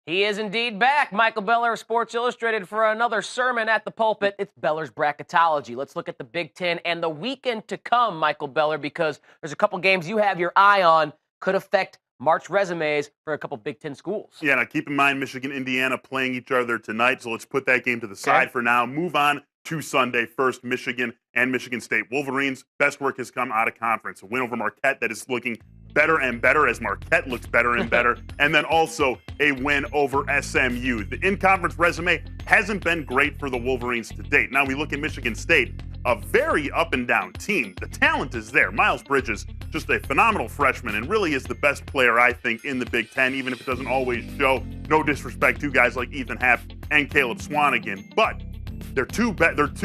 He is indeed back. Michael Beller of Sports Illustrated for another sermon at the pulpit. It's Beller's Bracketology. Let's look at the Big Ten and the weekend to come, Michael Beller, because there's a couple games you have your eye on could affect March resumes for a couple Big Ten schools. Yeah, now keep in mind Michigan, Indiana playing each other tonight, so let's put that game to the side for now. Move on to Sunday. First, Michigan and Michigan State. Wolverines' best work has come out of conference. A win over Marquette that is looking better and better as Marquette looks better and better. And then also a win over SMU. The in-conference resume hasn't been great for the Wolverines to date. Now we look at Michigan State, a very up-and-down team. The talent is there. Miles Bridges, just a phenomenal freshman and really is the best player, I think, in the Big Ten, even if it doesn't always show. No disrespect to guys like Ethan Happ and Caleb Swanigan, but their two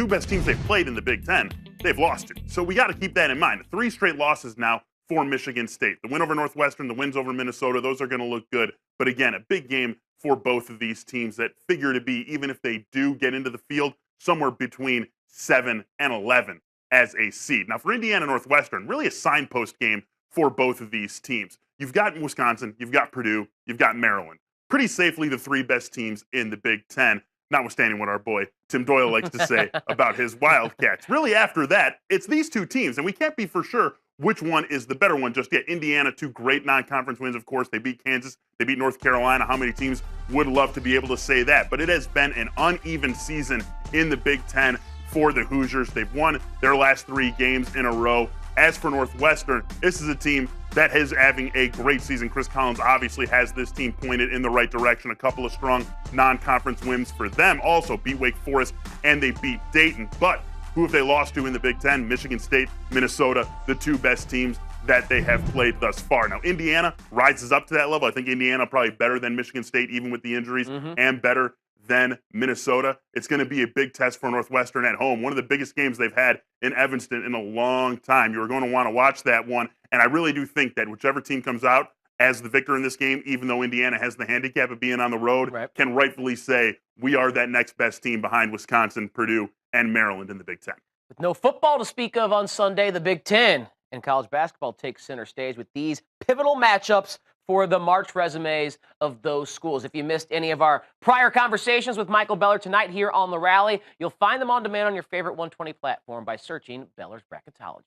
best teams they've played in the Big Ten, they've lost to. So we got to keep that in mind. 3 straight losses now for Michigan State. The win over Northwestern, the wins over Minnesota, those are going to look good. But again, a big game for both of these teams that figure to be, even if they do get into the field, somewhere between 7 and 11 as a seed. Now for Indiana Northwestern, really a signpost game for both of these teams. You've got Wisconsin, you've got Purdue, you've got Maryland. Pretty safely the 3 best teams in the Big Ten, notwithstanding what our boy Tim Doyle likes to say about his Wildcats. Really after that, it's these 2 teams, and we can't be for sure which one is the better one just yet. Indiana, 2 great non-conference wins, of course. They beat Kansas, they beat North Carolina. How many teams would love to be able to say that? But it has been an uneven season in the Big Ten for the Hoosiers. They've won their last 3 games in a row. As for Northwestern, this is a team that is having a great season. Chris Collins obviously has this team pointed in the right direction. A couple of strong non-conference wins for them. Also beat Wake Forest and they beat Dayton. But who have they lost to in the Big Ten? Michigan State, Minnesota, the 2 best teams that they have played thus far. Now, Indiana rises up to that level. I think Indiana probably better than Michigan State, even with the injuries, and better than Minnesota. It's going to be a big test for Northwestern at home. One of the biggest games they've had in Evanston in a long time. You're going to want to watch that one. And I really do think that whichever team comes out as the victor in this game, even though Indiana has the handicap of being on the road, can rightfully say we are that next best team behind Wisconsin, Purdue, and Maryland in the Big Ten. With no football to speak of on Sunday, the Big Ten and college basketball takes center stage with these pivotal matchups for the March resumes of those schools. If you missed any of our prior conversations with Michael Beller tonight here on The Rally, you'll find them on demand on your favorite 120 platform by searching Beller's Bracketology.